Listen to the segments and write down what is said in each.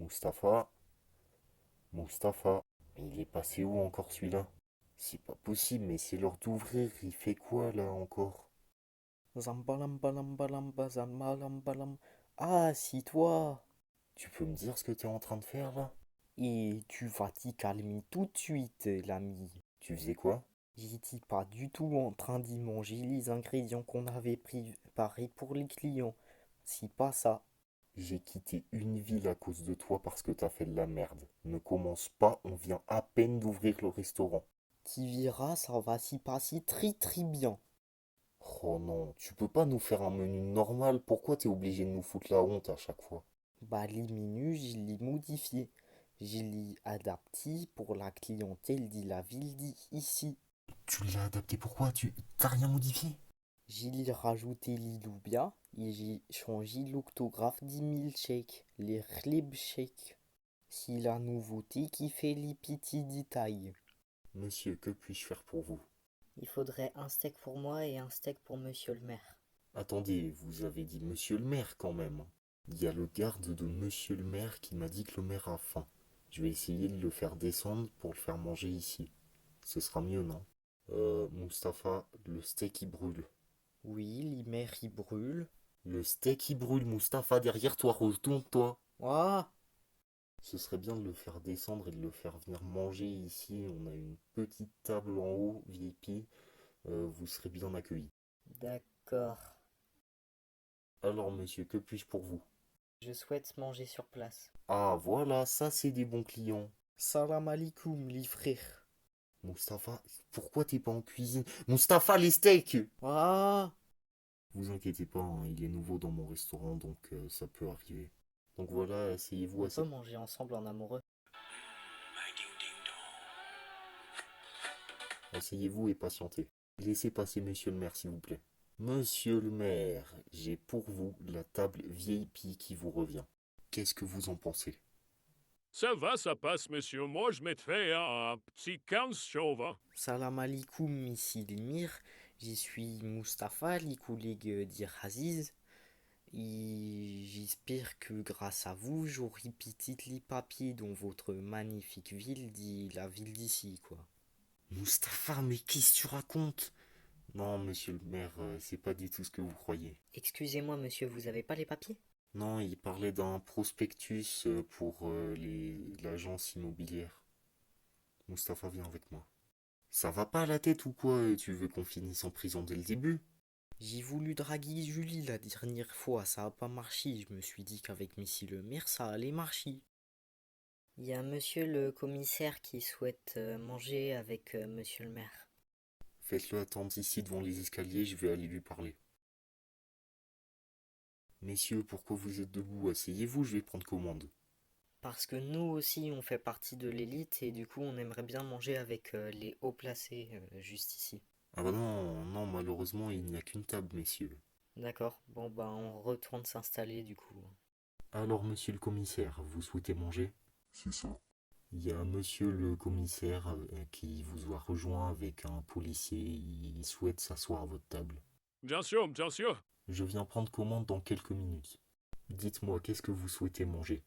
Mustapha, Mustapha, mais il est passé où encore celui-là? C'est pas possible, mais c'est l'heure d'ouvrir, il fait quoi là encore? Zambalam balam balam bazam balam balam. Ah, si toi! Tu peux me dire ce que t'es en train de faire là? Et tu vas t'y calmer tout de suite, l'ami. Tu faisais quoi? J'étais pas du tout en train d'y manger les ingrédients qu'on avait préparés pour les clients. C'est pas ça. J'ai quitté une ville à cause de toi parce que t'as fait de la merde. Ne commence pas, on vient à peine d'ouvrir le restaurant. Tu verras, ça va s'y passer très très bien. Oh non, tu peux pas nous faire un menu normal, pourquoi t'es obligé de nous foutre la honte à chaque fois? Bah, les menus, je les modifié. Je les adapté pour la clientèle de la ville d'ici. Tu l'as adapté pourquoi? Tu t'as rien modifié? J'ai rajouté l'Iloubia et j'ai changé l'orthographe des milkshakes, les shakes. C'est la nouveauté qui fait les petits détails. Monsieur, que puis-je faire pour vous? Il faudrait un steak pour moi et un steak pour monsieur le maire. Attendez, vous avez dit monsieur le maire quand même. Il y a le garde de monsieur le maire qui m'a dit que le maire a faim. Je vais essayer de le faire descendre pour le faire manger ici. Ce sera mieux, non? Mustapha, le steak il brûle. Oui, les mers y brûlent. Le steak il brûle, Mustapha, derrière toi, retourne-toi. Ah, Ce serait bien de le faire descendre et de le faire venir manger ici. On a une petite table en haut, VIP. Vous serez bien accueillis. D'accord. Alors, monsieur, que puis-je pour vous? Je souhaite manger sur place. Ah, voilà, ça c'est des bons clients. salam alaikum, les frères. Mustapha, pourquoi t'es pas en cuisine? Mustapha, les steaks! Ah, Vous inquiétez pas, hein, il est nouveau dans mon restaurant, donc ça peut arriver. Donc voilà, asseyez-vous, On peut manger ensemble en amoureux. asseyez-vous et patientez. Laissez passer monsieur le maire, s'il vous plaît. Monsieur le maire, j'ai pour vous la table VIP qui vous revient. Qu'est-ce que vous en pensez? Ça va, ça passe, monsieur. Moi, je mettrais un petit 15 chauves. Hein. salam alaikum, ici l'Émir. Je suis Mustapha, les collègues d'Iraziz. Et j'espère que grâce à vous, j'aurai petit les papiers dans votre magnifique ville, la ville d'ici, quoi. Mustapha, mais qu'est-ce que tu racontes? Non, monsieur le maire, c'est pas du tout ce que vous croyez. Excusez-moi, monsieur, vous avez pas les papiers? Non, il parlait d'un prospectus pour l'agence immobilière. Mustapha, viens avec moi. Ça va pas à la tête ou quoi? Tu veux qu'on finisse en prison dès le début? J'ai voulu draguer Julie la dernière fois, ça a pas marché. Je me suis dit qu'avec Missy le maire, ça allait marcher. Il y a monsieur le commissaire qui souhaite manger avec monsieur le maire. Faites-le attendre ici devant les escaliers, je vais aller lui parler. Messieurs, pourquoi vous êtes debout? Asseyez-vous, je vais prendre commande. Parce que nous aussi, on fait partie de l'élite et du coup, on aimerait bien manger avec les hauts placés juste ici. Ah bah non, non, malheureusement, il n'y a qu'une table, messieurs. D'accord, bon bah on retourne s'installer du coup. Alors, monsieur le commissaire, vous souhaitez manger? C'est ça. Il y a monsieur le commissaire qui vous a rejoint avec un policier. Il souhaite s'asseoir à votre table. Bien sûr, bien sûr. Je viens prendre commande dans quelques minutes. Dites-moi, qu'est-ce que vous souhaitez manger?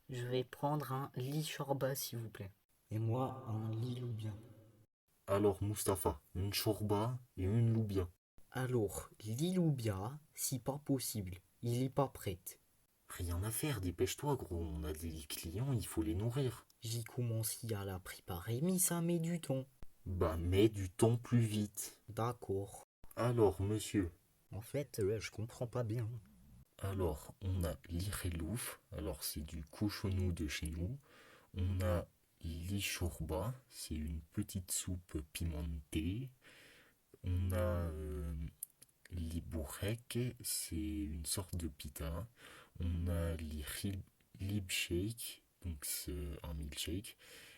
Je vais prendre un lit shorba s'il vous plaît. Et moi, un lit bien. Alors, Mustapha, une chorba et une loubia. Alors, l'Iloubia, si pas possible, il est pas prête. Rien à faire, dépêche-toi, gros. On a des clients, il faut les nourrir. J'ai commencé à la préparer, mais ça met du temps. Bah, mets du temps plus vite. D'accord. Alors, monsieur. En fait, je comprends pas bien. Alors, on a l'irelouf. Alors, c'est du cochonou de chez nous. On a l'ishorba. C'est une petite soupe pimentée. On a l'ibourek. C'est une sorte de pita. On a l'ibshake. Donc, c'est un milkshake.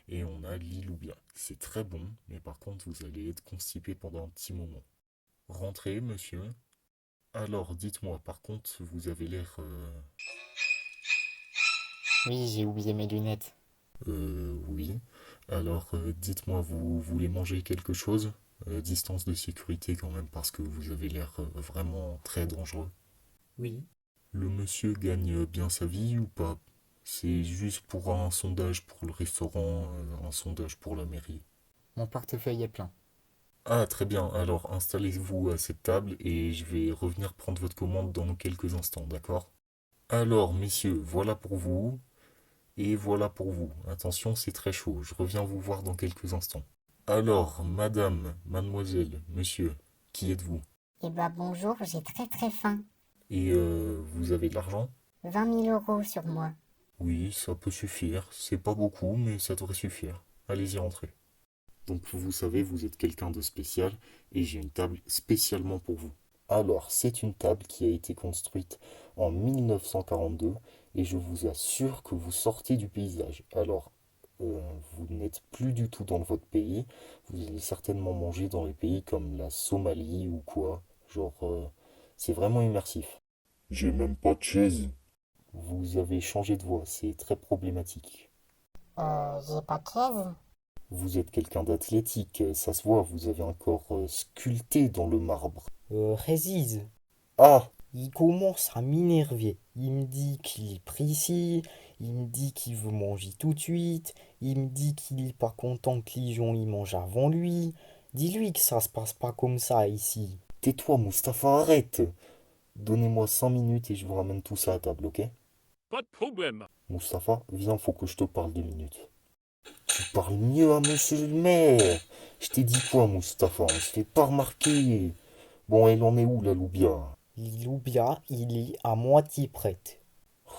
Et on a l'iloubia. C'est très bon, mais par contre, vous allez être constipé pendant un petit moment. Rentrez, monsieur. Alors, dites-moi, par contre, vous avez l'air... Oui, j'ai oublié mes lunettes. Oui. Alors, dites-moi, vous voulez manger quelque chose? Distance de sécurité quand même, parce que vous avez l'air vraiment très dangereux. Oui. Le monsieur gagne bien sa vie ou pas? C'est juste pour un sondage pour le restaurant, un sondage pour la mairie. Mon portefeuille est plein. Ah, très bien. Alors, installez-vous à cette table et je vais revenir prendre votre commande dans quelques instants, d'accord? Alors, messieurs, voilà pour vous et voilà pour vous. Attention, c'est très chaud. Je reviens vous voir dans quelques instants. Alors, madame, mademoiselle, monsieur, qui êtes-vous? Eh ben bonjour, j'ai très très faim. Et vous avez de l'argent? 20 000 € sur moi. Oui, ça peut suffire. C'est pas beaucoup, mais ça devrait suffire. Allez-y, entrez. Donc vous savez, vous êtes quelqu'un de spécial et j'ai une table spécialement pour vous. Alors, c'est une table qui a été construite en 1942 et je vous assure que vous sortez du paysage. Alors, vous n'êtes plus du tout dans votre pays. Vous allez certainement manger dans les pays comme la Somalie ou quoi. Genre, c'est vraiment immersif. J'ai même pas de chaise. Vous avez changé de voix, c'est très problématique. J'ai pas de chaise. Vous êtes quelqu'un d'athlétique, ça se voit, vous avez un corps sculpté dans le marbre. Aziz, Ah! il commence à m'énerver. Il me dit qu'il est précis, il me dit qu'il veut manger tout de suite, il me dit qu'il est pas content que les gens y mangent avant lui. Dis-lui que ça se passe pas comme ça ici. Tais-toi, Mustapha, arrête! Donnez-moi 5 minutes et je vous ramène tout ça à table, ok? Pas de problème. Mustapha, viens, faut que je te parle 2 minutes. Tu parles mieux à monsieur le maire! Je t'ai dit quoi, Mustapha? On se fait pas remarquer! Bon, elle en est où, la loubia? L'Oubia, il est à moitié prête.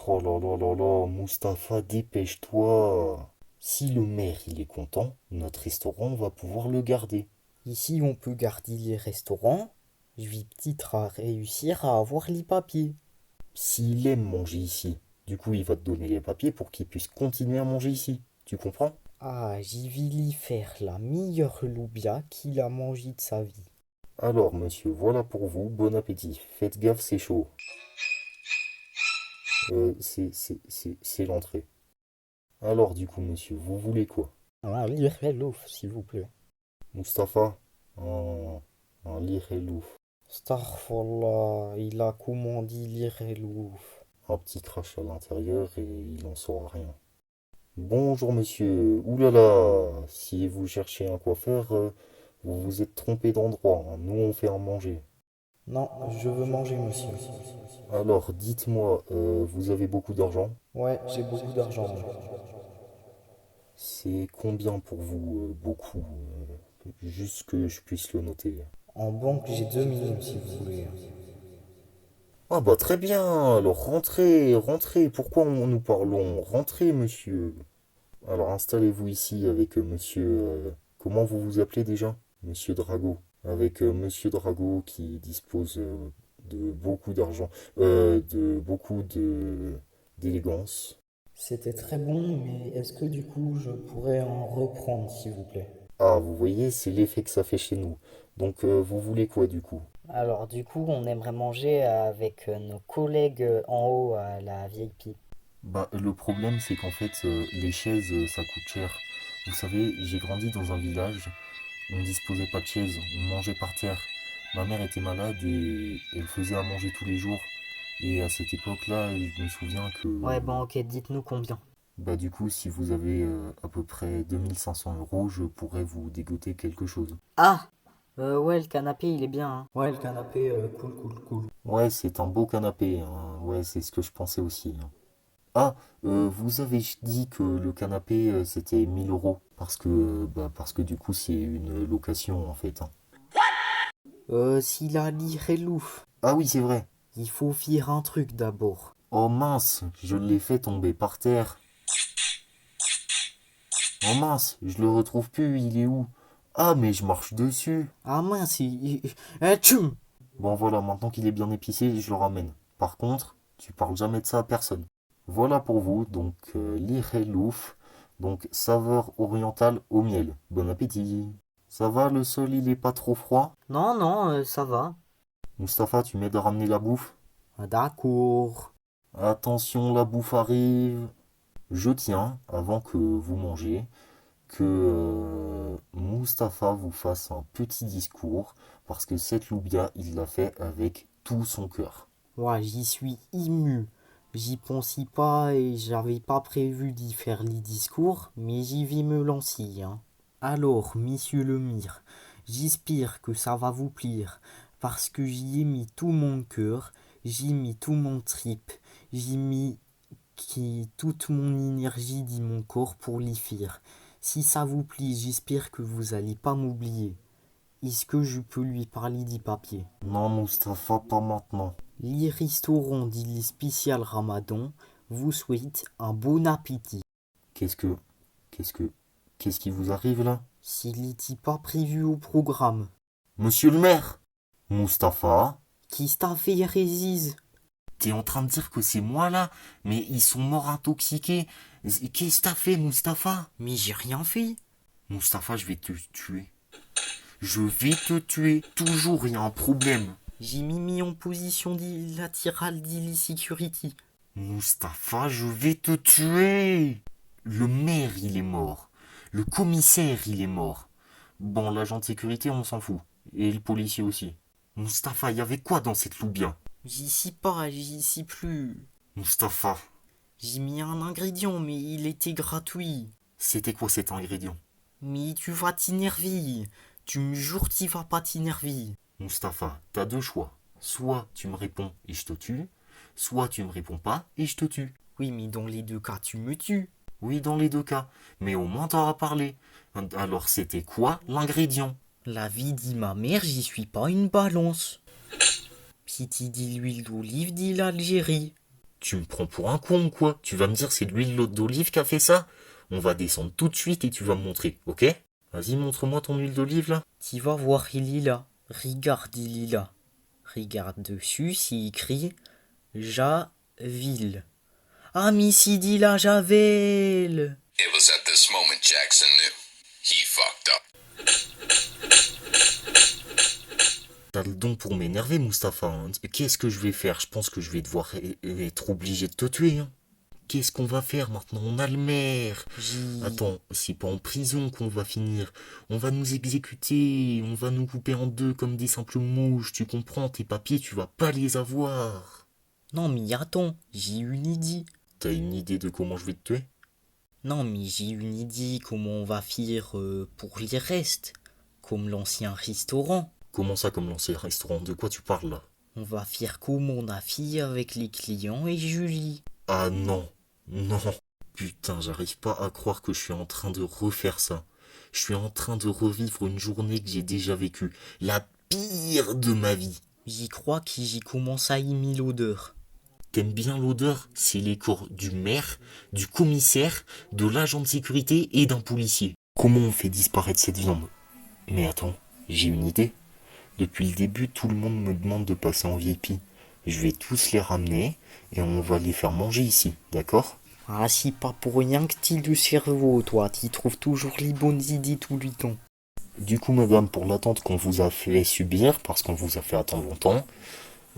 Oh là là là là, Mustapha, dépêche-toi! Si le maire, il est content, notre restaurant va pouvoir le garder. Ici, on peut garder les restaurants. Je vais peut-être à réussir à avoir les papiers. S'il aime manger ici, du coup, il va te donner les papiers pour qu'il puisse continuer à manger ici. Tu comprends? Ah, j'y vais lui faire la meilleure loubia qu'il a mangée de sa vie. Alors, monsieur, voilà pour vous, bon appétit. Faites gaffe, c'est chaud. C'est l'entrée. Alors, du coup, monsieur, vous voulez quoi? Ah, l'ouf, s'il vous plaît. Mustapha? Un lirelouf. Astaghfirullah, il a commandé l'ouf. Un petit crash à l'intérieur et il en saura rien. Bonjour, monsieur. Ouh là là, si vous cherchez un coiffeur, vous vous êtes trompé d'endroit, hein. Nous, on fait à manger. Non, je veux manger, monsieur. Alors, dites-moi, vous avez beaucoup d'argent? Ouais, j'ai beaucoup d'argent. C'est combien pour vous, beaucoup? Juste que je puisse le noter. En banque, j'ai 2 millions, si vous voulez. Ah bah très bien, alors rentrez, rentrez, pourquoi nous parlons? Rentrez, monsieur. Alors installez-vous ici avec monsieur... comment vous vous appelez déjà? Monsieur Drago. Avec monsieur Drago qui dispose de beaucoup d'argent, de beaucoup de d'élégance. C'était très bon, mais est-ce que du coup, je pourrais en reprendre, s'il vous plaît? Ah, vous voyez, c'est l'effet que ça fait chez nous. Donc vous voulez quoi du coup? Alors du coup, on aimerait manger avec nos collègues en haut à la VIP. Bah, le problème, c'est qu'en fait, les chaises, ça coûte cher. Vous savez, j'ai grandi dans un village, on ne disposait pas de chaises, on mangeait par terre. Ma mère était malade et elle faisait à manger tous les jours. Et à cette époque-là, je me souviens que, Ouais, bon, ok, dites-nous combien. bah, du coup, si vous avez à peu près 2 500 €, je pourrais vous dégoter quelque chose. Ah! Ouais, le canapé, il est bien, hein. Ouais, le canapé, cool. Ouais, c'est un beau canapé, hein. Ouais, c'est ce que je pensais aussi, hein. Ah, vous avez dit que le canapé c'était 1 000 €, parce que du coup c'est une location en fait, hein. S'il a l'ouf, Ah oui, c'est vrai. il faut faire un truc d'abord. Oh mince, je l'ai fait tomber par terre. Oh mince, je le retrouve plus, il est où? Ah, mais je marche dessus. Ah mince, tchoum. Bon voilà, maintenant qu'il est bien épicé, je le ramène. Par contre, tu parles jamais de ça à personne. Voilà pour vous, donc l'Irelouf, donc saveur orientale au miel. Bon appétit. Ça va, le sol il est pas trop froid? Non, non, ça va. Mustapha, tu m'aides à ramener la bouffe? Ah, d'accord. Attention, la bouffe arrive. Je tiens, avant que vous mangiez, que Mustapha vous fasse un petit discours, parce que cette loubia, il l'a fait avec tout son cœur. Ouais, j'y suis ému. J'y pensais pas et j'avais pas prévu d'y faire les discours, mais j'y vais me lancer, hein. Alors, monsieur Lemire, j'espère que ça va vous plaire, parce que j'y ai mis tout mon cœur, j'y ai mis tout mon trip, j'y ai mis toute mon énergie de mon corps pour l'y faire. Si ça vous plaît, j'espère que vous allez pas m'oublier. Est-ce que je peux lui parler des papiers? Non, Mustapha, pas maintenant. Les restaurants d'Île spécial Ramadan vous souhaitent un bon appétit. Qu'est-ce qui vous arrive là? S'il n'était pas prévu au programme. Monsieur le maire! Mustapha? Qu'est-ce t'a fait, Réziz? T'es en train de dire que c'est moi là? Mais ils sont morts intoxiqués. Qu'est-ce que t'as fait, Mustapha? Mais j'ai rien fait. Mustapha, je vais te tuer. Je vais te tuer. Toujours, il y a un problème. J'ai mis en position latérale d'illicurity. Mustapha, je vais te tuer. Le maire, il est mort. Le commissaire, il est mort. Bon, l'agent de sécurité, on s'en fout. Et le policier aussi. Mustapha, il y avait quoi dans cette loubia? J'y sais pas, j'y sais plus. Mustapha, J'ai mis un ingrédient, mais il était gratuit. c'était quoi cet ingrédient? Mais tu vas t'énerver. Tu me jures que tu vas pas t'énerver. Mustapha, t'as deux choix. Soit tu me réponds et je te tue, soit tu me réponds pas et je te tue. Oui, mais dans les deux cas, tu me tues. Oui, dans les deux cas. Mais au moins t'auras parlé. Alors c'était quoi l'ingrédient? La vie dit ma mère, j'y suis pas une balance. Piti dit l'huile d'olive, dit l'Algérie. Tu me prends pour un con ou quoi? Tu vas me dire c'est l'huile d'olive qui a fait ça? On va descendre tout de suite et tu vas me montrer, ok? Vas-y, montre-moi ton huile d'olive là. Tu vas voir, il est là. Regarde, il est là. Regarde dessus, c'est écrit Javille. Ah, mais si dit la Javel. It was at this moment Jackson knew. He fucked up. T'as le don pour m'énerver, Mustapha. Hein. Qu'est-ce que je vais faire? Je pense que je vais devoir être obligé de te tuer. Hein. Qu'est-ce qu'on va faire maintenant? On a le maire. Attends, c'est pas en prison qu'on va finir. On va nous exécuter. On va nous couper en deux comme des simples mouches. Tu comprends? Tes papiers, tu vas pas les avoir. Non, mais attends, j'ai une idée. T'as une idée de comment je vais te tuer? Non, mais j'ai une idée comment on va faire pour les restes. Comme l'ancien restaurant. Comment ça, comme lancer un restaurant? De quoi tu parles là? On va faire comme on a fait avec les clients et Julie. Ah non, non. Putain, j'arrive pas à croire que je suis en train de refaire ça. Je suis en train de revivre une journée que j'ai déjà vécue. La pire de ma vie. J'y crois que j'y commence à aimer l'odeur. T'aimes bien l'odeur? C'est les corps du maire, du commissaire, de l'agent de sécurité et d'un policier. Comment on fait disparaître cette viande? Mais attends, j'ai une idée. Depuis le début, tout le monde me demande de passer en VIP. Je vais tous les ramener et on va les faire manger ici, d'accord? Ah, c'est pas pour rien que t'es le cerveau, toi. T'y trouves toujours les bonnes idées tout le temps. Du coup, madame, pour l'attente qu'on vous a fait subir, parce qu'on vous a fait attendre longtemps,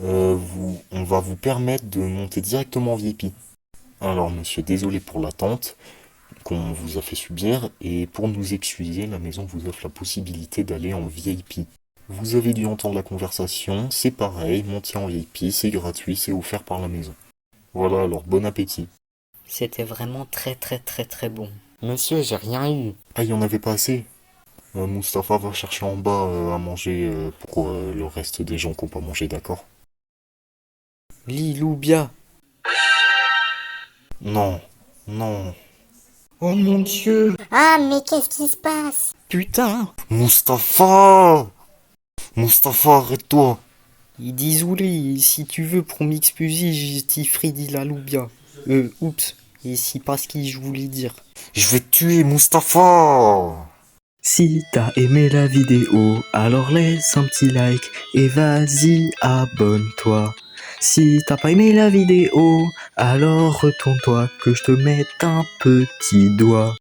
on va vous permettre de monter directement en VIP. Alors, monsieur, désolé pour l'attente qu'on vous a fait subir, et pour nous excuser, la maison vous offre la possibilité d'aller en VIP. Vous avez dû entendre la conversation, c'est pareil, montez en VIP, c'est gratuit, c'est offert par la maison. Voilà, alors bon appétit. C'était vraiment très très très très bon. Monsieur, j'ai rien eu. Ah, il y en avait pas assez. Mustapha va chercher en bas à manger pour le reste des gens qui n'ont pas mangé, d'accord? Liloubia. Non, non. Oh mon Dieu. Ah, mais qu'est-ce qui se passe? Putain. Mustapha! Mustapha, arrête-toi! Et désolé, si tu veux pour m'excuser, j'ai dit Freddy la Loubia. Oups. Et c'est pas ce que je voulais dire. Je vais te tuer, Mustapha! Si t'as aimé la vidéo, alors laisse un petit like et vas-y abonne-toi. Si t'as pas aimé la vidéo, alors retourne-toi que je te mette un petit doigt.